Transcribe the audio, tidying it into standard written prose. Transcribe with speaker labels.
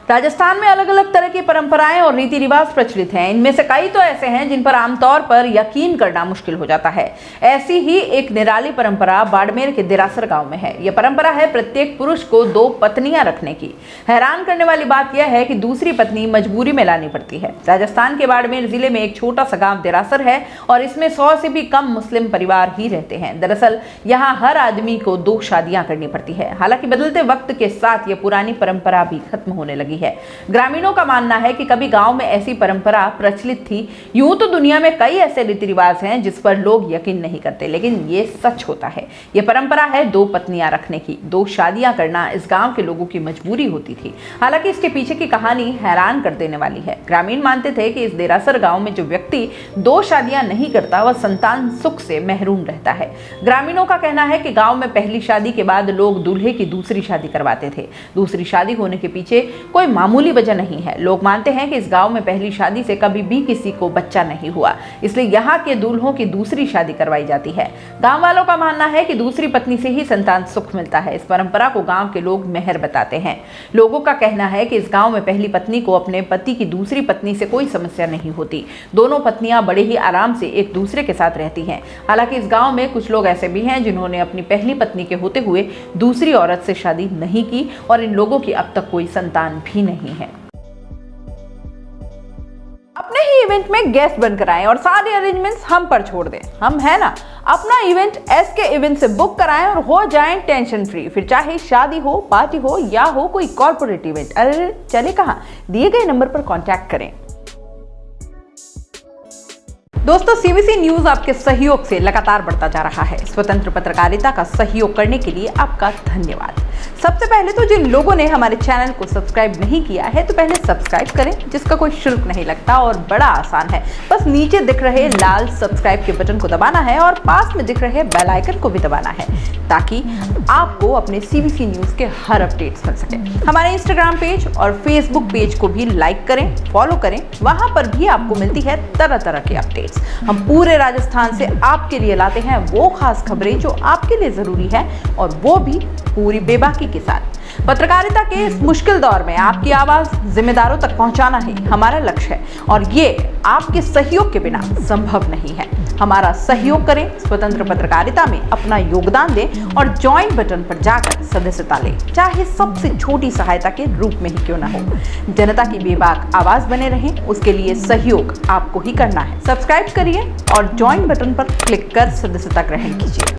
Speaker 1: राजस्थान में अलग अलग तरह की परंपराएं और रीति रिवाज प्रचलित हैं। इनमें से कई तो ऐसे हैं जिन पर आमतौर पर यकीन करना मुश्किल हो जाता है। ऐसी ही एक निराली परंपरा बाड़मेर के देरासर गांव में है। यह परंपरा है प्रत्येक पुरुष को 2 पत्नियां रखने की। हैरान करने वाली बात यह है कि दूसरी पत्नी मजबूरी में लानी पड़ती है। राजस्थान के बाड़मेर जिले में एक छोटा सा गाँव देरासर है और इसमें 100 से भी कम मुस्लिम परिवार ही रहते हैं। दरअसल यहाँ हर आदमी को 2 शादियां करनी पड़ती है। हालांकि बदलते वक्त के साथ यह पुरानी परंपरा भी खत्म होने लगी है। ग्रामीणों का मानना है कि कभी गांव में ऐसी परंपरा प्रचलित थी। यूं तो दुनिया में कई ऐसे रीति रिवाज हैं जिस पर लोग यकीन नहीं करते, लेकिन ये सच होता है। ये परंपरा है 2 पत्नियां रखने की। 2 शादियां करना इस गांव के लोगों की मजबूरी होती थी। हालांकि इसके पीछे की कहानी हैरान कर देने वाली है। ग्रामीण मानते थे कि इस देरासर गांव में जो व्यक्ति 2 शादियां नहीं करता वह संतान सुख से महरूम रहता है। ग्रामीणों का कहना है कि गांव में पहली शादी के बाद लोग दूल्हे की दूसरी शादी करवाते थे। दूसरी शादी होने के पीछे कोई मामूली वजह नहीं है। लोग मानते हैं कि इस गांव में पहली शादी से कभी भी किसी को बच्चा नहीं हुआ, इसलिए यहाँ के दूल्हों की दूसरी शादी करवाई जाती है। गांव वालों का मानना है कि दूसरी पत्नी से ही संतान सुख मिलता है। इस परंपरा को गांव के लोग मेहर बताते हैं। लोगों का कहना है कि इस गांव में पहली पत्नी को अपने पति की दूसरी पत्नी से कोई समस्या नहीं होती। दोनों पत्नियां बड़े ही आराम से एक दूसरे के साथ रहती हैं। हालांकि इस गांव में कुछ लोग ऐसे भी हैं जिन्होंने अपनी पहली पत्नी के होते हुए दूसरी औरत से शादी नहीं की और इन लोगों की अब तक कोई संतान भी नहीं है। अपने ही इवेंट में गेस्ट बनकर आएं और सारे अरेंजमेंट्स हम पर छोड़ दें। हम है ना, अपना इवेंट SK इवेंट से बुक कराएं और हो जाएं टेंशन फ्री। फिर चाहे शादी हो, पार्टी हो या हो कोई कॉर्पोरेट इवेंट, अरे चले कहाँ, दिए गए नंबर पर कांटेक्ट करें। दोस्तों, CBC न्यूज आपके सहयोग से लगातार बढ़ता जा रहा है। स्वतंत्र पत्रकारिता का सहयोग करने के लिए आपका धन्यवाद। सबसे पहले तो जिन लोगों ने हमारे चैनल को सब्सक्राइब नहीं किया है तो पहले सब्सक्राइब करें, जिसका कोई शुल्क नहीं लगता और बड़ा आसान है। बस नीचे दिख रहे लाल सब्सक्राइब के बटन को दबाना है और पास में दिख रहे बेल आइकन को भी दबाना है ताकि आपको अपने CBC न्यूज के हर अपडेट्स मिल सके। हमारे इंस्टाग्राम पेज और फेसबुक पेज को भी लाइक करें, फॉलो करें। वहां पर भी आपको मिलती है तरह तरह के अपडेट्स। हम पूरे राजस्थान से आपके लिए लाते हैं वो खास खबरें जो आपके लिए जरूरी है और वो भी पूरी बेबाकी के साथ। पत्रकारिता के इस मुश्किल दौर में आपकी आवाज जिम्मेदारों तक पहुंचाना ही हमारा लक्ष्य है और ये आपके सहयोग के बिना संभव नहीं है। हमारा सहयोग करें, स्वतंत्र पत्रकारिता में अपना योगदान दें और ज्वाइन बटन पर जाकर सदस्यता लें, चाहे सबसे छोटी सहायता के रूप में ही क्यों न हो। जनता की बेबाक आवाज बने रहें, उसके लिए सहयोग आपको ही करना है। सब्सक्राइब करिए और ज्वाइन बटन पर क्लिक कर सदस्यता ग्रहण कीजिए।